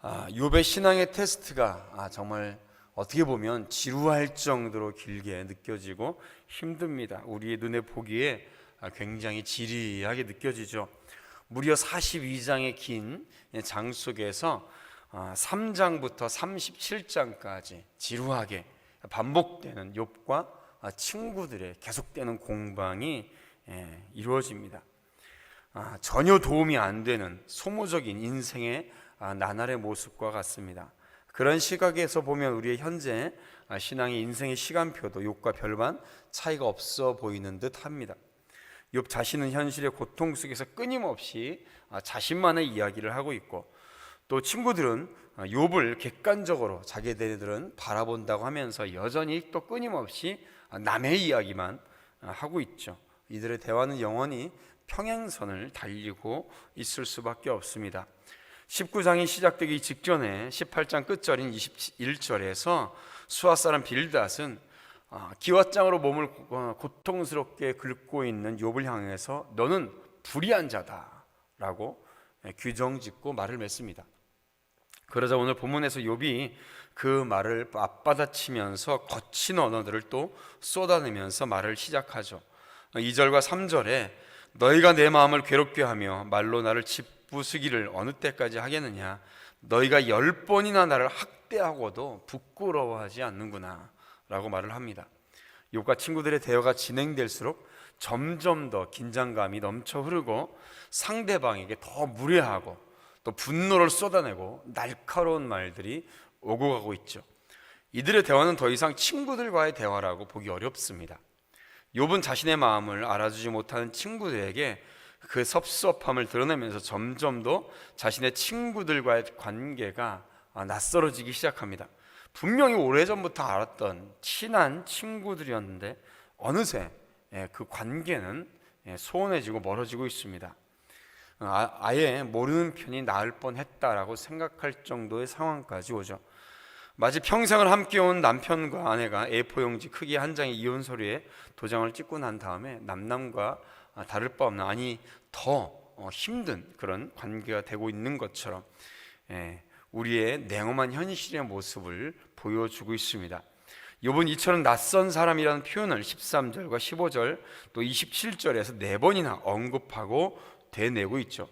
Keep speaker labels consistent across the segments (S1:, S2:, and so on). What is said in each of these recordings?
S1: 욥의 신앙의 테스트가 정말 어떻게 보면 지루할 정도로 길게 느껴지고 힘듭니다. 우리의 눈에 보기에 굉장히 지리하게 느껴지죠. 무려 42장의 긴 장 속에서 3장부터 37장까지 지루하게 반복되는 욥과 친구들의 계속되는 공방이 이루어집니다. 전혀 도움이 안 되는 소모적인 인생의 나날의 모습과 같습니다. 그런 시각에서 보면 우리의 현재 신앙의 인생의 시간표도 욥과 별반 차이가 없어 보이는 듯 합니다. 욥 자신은 현실의 고통 속에서 끊임없이 자신만의 이야기를 하고 있고, 또 친구들은 욥을 객관적으로 자기들은 바라본다고 하면서 여전히 또 끊임없이 남의 이야기만 하고 있죠. 이들의 대화는 영원히 평행선을 달리고 있을 수밖에 없습니다. 19장이 시작되기 직전에 18장 끝절인 21절에서 수아 사람 빌닷은 기왓장으로 몸을 고통스럽게 긁고 있는 욥을 향해서 너는 불의한 자다라고 규정짓고 말을 맺습니다. 그러자 오늘 본문에서 욥이 그 말을 맞받아치면서 거친 언어들을 또 쏟아내면서 말을 시작하죠. 2절과 3절에 너희가 내 마음을 괴롭게 하며 말로 나를 짓부수기를 어느 때까지 하겠느냐. 너희가 10번이나 나를 학대하고도 부끄러워하지 않는구나 라고 말을 합니다. 욥과 친구들의 대화가 진행될수록 점점 더 긴장감이 넘쳐 흐르고 상대방에게 더 무례하고 또 분노를 쏟아내고 날카로운 말들이 오고 가고 있죠. 이들의 대화는 더 이상 친구들과의 대화라고 보기 어렵습니다. 욥은 자신의 마음을 알아주지 못하는 친구들에게 그 섭섭함을 드러내면서 점점 더 자신의 친구들과의 관계가 낯설어지기 시작합니다. 분명히 오래전부터 알았던 친한 친구들이었는데 어느새 그 관계는 소원해지고 멀어지고 있습니다. 아예 모르는 편이 나을 뻔했다라고 생각할 정도의 상황까지 오죠. 마치 평생을 함께 온 남편과 아내가 A4 용지 크기 한 장의 이혼 서류에 도장을 찍고 난 다음에 남남과 다를 바 없는, 아니 더 힘든 그런 관계가 되고 있는 것처럼 우리의 냉엄한 현실의 모습을 보여주고 있습니다. 욥은 이처럼 낯선 사람이라는 표현을 13절과 15절 또 27절에서 4번이나 언급하고 되뇌고 있죠.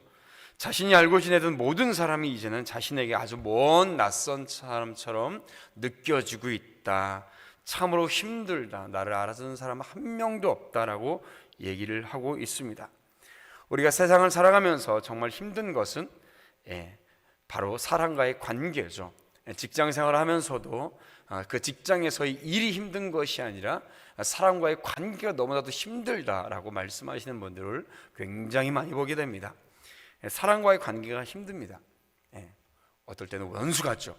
S1: 자신이 알고 지내던 모든 사람이 이제는 자신에게 아주 먼 낯선 사람처럼 느껴지고 있다. 참으로 힘들다. 나를 알아주는 사람 한 명도 없다라고 얘기를 하고 있습니다. 우리가 세상을 살아가면서 정말 힘든 것은 바로 사람과의 관계죠. 직장 생활을 하면서도 그 직장에서의 일이 힘든 것이 아니라 사람과의 관계가 너무나도 힘들다라고 말씀하시는 분들을 굉장히 많이 보게 됩니다. 사람과의 관계가 힘듭니다. 어떨 때는 원수 같죠.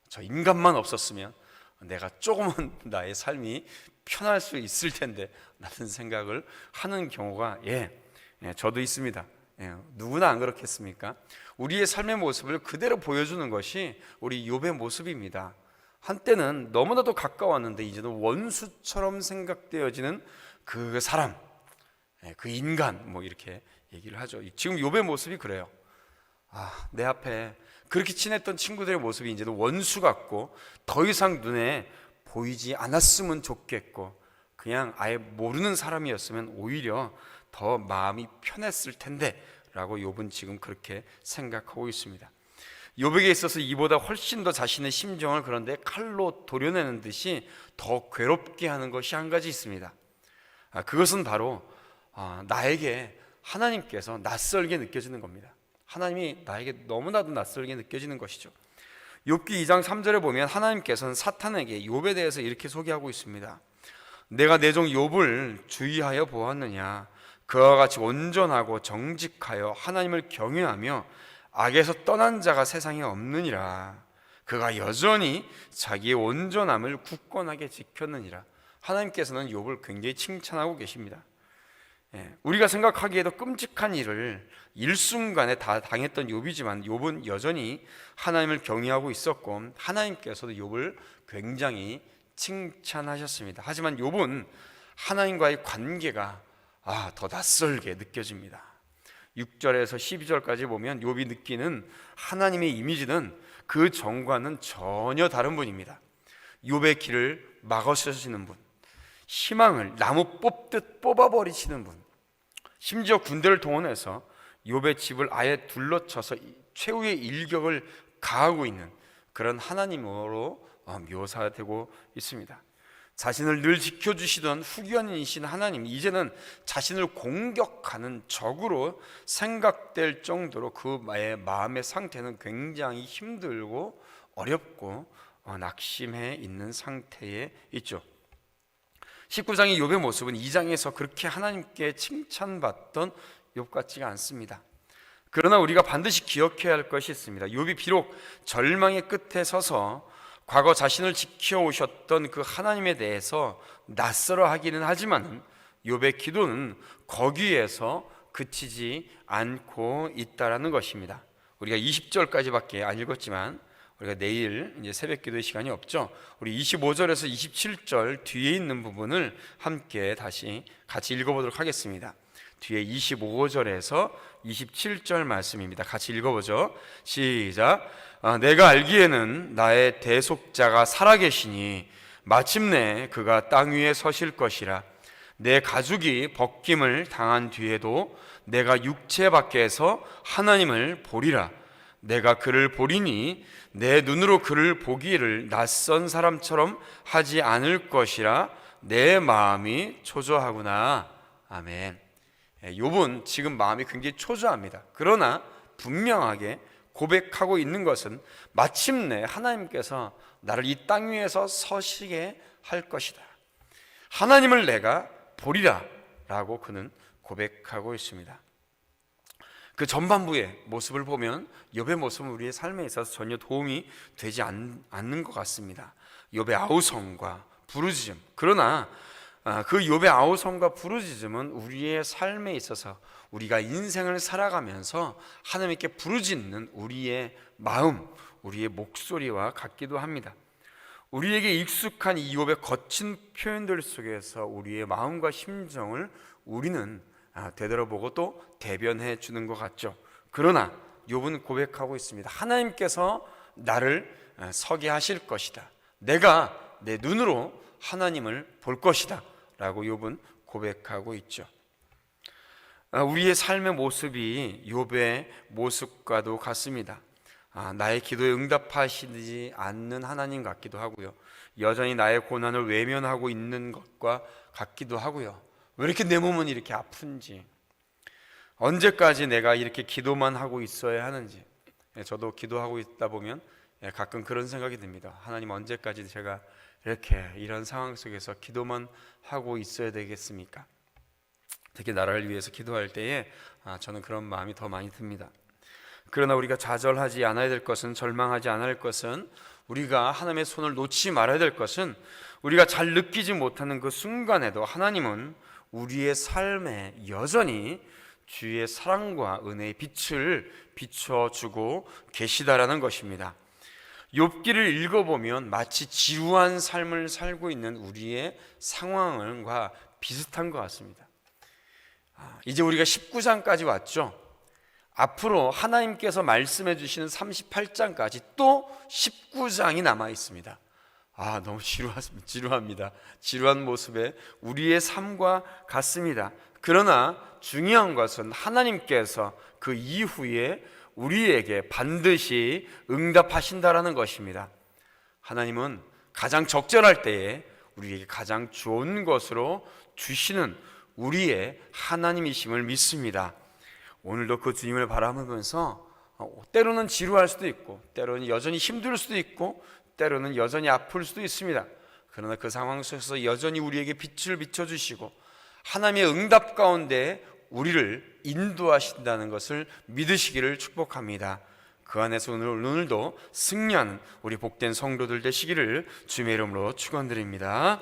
S1: 저 인간만 없었으면 내가 조금은 나의 삶이 편할 수 있을 텐데 라는 생각을 하는 경우가 저도 있습니다. 누구나 안 그렇겠습니까? 우리의 삶의 모습을 그대로 보여주는 것이 우리 욥의 모습입니다. 한때는 너무나도 가까웠는데 이제는 원수처럼 생각되어지는 그 사람, 그 인간, 이렇게 얘기를 하죠. 지금 욥의 모습이 그래요. 내 앞에 그렇게 친했던 친구들의 모습이 이제는 원수 같고 더 이상 눈에 보이지 않았으면 좋겠고 그냥 아예 모르는 사람이었으면 오히려 더 마음이 편했을 텐데 라고 욥은 지금 그렇게 생각하고 있습니다. 욥에게 있어서 이보다 훨씬 더 자신의 심정을 그런데 칼로 도려내는 듯이 더 괴롭게 하는 것이 한 가지 있습니다. 그것은 바로 나에게 하나님께서 낯설게 느껴지는 겁니다. 하나님이 나에게 너무나도 낯설게 느껴지는 것이죠. 욥기 2장 3절에 보면 하나님께서는 사탄에게 욥에 대해서 이렇게 소개하고 있습니다. 내가 내 종 욥을 주의하여 보았느냐. 그와 같이 온전하고 정직하여 하나님을 경외하며 악에서 떠난 자가 세상에 없느니라. 그가 여전히 자기의 온전함을 굳건하게 지켰느니라. 하나님께서는 욥을 굉장히 칭찬하고 계십니다. 우리가 생각하기에도 끔찍한 일을 일순간에 다 당했던 욥이지만 욥은 여전히 하나님을 경외하고 있었고 하나님께서도 욥을 굉장히 칭찬하셨습니다. 하지만 욥은 하나님과의 관계가 더 낯설게 느껴집니다. 6절에서 12절까지 보면 욥이 느끼는 하나님의 이미지는 그 전과는 전혀 다른 분입니다. 욥의 길을 막으시는 분, 희망을 나무 뽑듯 뽑아버리시는 분, 심지어 군대를 동원해서 욥의 집을 아예 둘러쳐서 최후의 일격을 가하고 있는 그런 하나님으로 묘사되고 있습니다. 자신을 늘 지켜주시던 후견이신 하나님, 이제는 자신을 공격하는 적으로 생각될 정도로 그 마음의 상태는 굉장히 힘들고 어렵고 낙심해 있는 상태에 있죠. 19장의 욥의 모습은 2장에서 그렇게 하나님께 칭찬받던 욥 같지가 않습니다. 그러나 우리가 반드시 기억해야 할 것이 있습니다. 욥이 비록 절망의 끝에 서서 과거 자신을 지켜오셨던 그 하나님에 대해서 낯설어 하기는 하지만 욥의 기도는 거기에서 그치지 않고 있다라는 것입니다. 우리가 20절까지밖에 안 읽었지만 우리가 내일 이제 새벽 기도의 시간이 없죠. 우리 25절에서 27절 뒤에 있는 부분을 함께 다시 같이 읽어보도록 하겠습니다. 뒤에 25절에서 27절 말씀입니다. 같이 읽어보죠. 시작. 내가 알기에는 나의 대속자가 살아계시니 마침내 그가 땅 위에 서실 것이라. 내 가죽이 벗김을 당한 뒤에도 내가 육체 밖에서 하나님을 보리라. 내가 그를 보리니 내 눈으로 그를 보기를 낯선 사람처럼 하지 않을 것이라. 내 마음이 초조하구나. 아멘. 욥은 지금 마음이 굉장히 초조합니다. 그러나 분명하게 고백하고 있는 것은 마침내 하나님께서 나를 이 땅 위에서 서시게 할 것이다. 하나님을 내가 보리라 라고 그는 고백하고 있습니다. 그 전반부의 모습을 보면 욥의 모습은 우리의 삶에 있어서 전혀 도움이 되지 않는 것 같습니다. 욥의 아우성과 부르짖음, 그러나 그 욥의 아우성과 부르짖음은 우리의 삶에 있어서 우리가 인생을 살아가면서 하나님께 부르짖는 우리의 마음, 우리의 목소리와 같기도 합니다. 우리에게 익숙한 이 욥의 거친 표현들 속에서 우리의 마음과 심정을 우리는 되돌아보고 또 대변해 주는 것 같죠. 그러나 욥은 고백하고 있습니다. 하나님께서 나를 서게 하실 것이다. 내가 내 눈으로 하나님을 볼 것이다 라고 욥은 고백하고 있죠. 우리의 삶의 모습이 욥의 모습과도 같습니다. 나의 기도에 응답하시지 않는 하나님 같기도 하고요, 여전히 나의 고난을 외면하고 있는 것과 같기도 하고요. 왜 이렇게 내 몸은 이렇게 아픈지, 언제까지 내가 이렇게 기도만 하고 있어야 하는지. 저도 기도하고 있다 보면 가끔 그런 생각이 듭니다. 하나님, 언제까지 제가 이렇게 이런 상황 속에서 기도만 하고 있어야 되겠습니까? 특히 나라를 위해서 기도할 때에 저는 그런 마음이 더 많이 듭니다. 그러나 우리가 좌절하지 않아야 될 것은, 절망하지 않아야 할 것은, 우리가 하나님의 손을 놓지 말아야 될 것은, 우리가 잘 느끼지 못하는 그 순간에도 하나님은 우리의 삶에 여전히 주의 사랑과 은혜의 빛을 비춰주고 계시다라는 것입니다. 욥기를 읽어보면 마치 지루한 삶을 살고 있는 우리의 상황과 비슷한 것 같습니다. 이제 우리가 19장까지 왔죠. 앞으로 하나님께서 말씀해 주시는 38장까지 또 19장이 남아 있습니다. 너무 지루합니다. 지루한 모습에 우리의 삶과 같습니다. 그러나 중요한 것은 하나님께서 그 이후에 우리에게 반드시 응답하신다라는 것입니다. 하나님은 가장 적절할 때에 우리에게 가장 좋은 것으로 주시는 우리의 하나님이심을 믿습니다. 오늘도 그 주님을 바라보면서 때로는 지루할 수도 있고, 때로는 여전히 힘들 수도 있고, 때로는 여전히 아플 수도 있습니다. 그러나 그 상황 속에서 여전히 우리에게 빛을 비춰주시고 하나님의 응답 가운데 우리를 인도하신다는 것을 믿으시기를 축복합니다. 그 안에서 오늘도 승리하는 우리 복된 성도들 되시기를 주님의 이름으로 축원드립니다.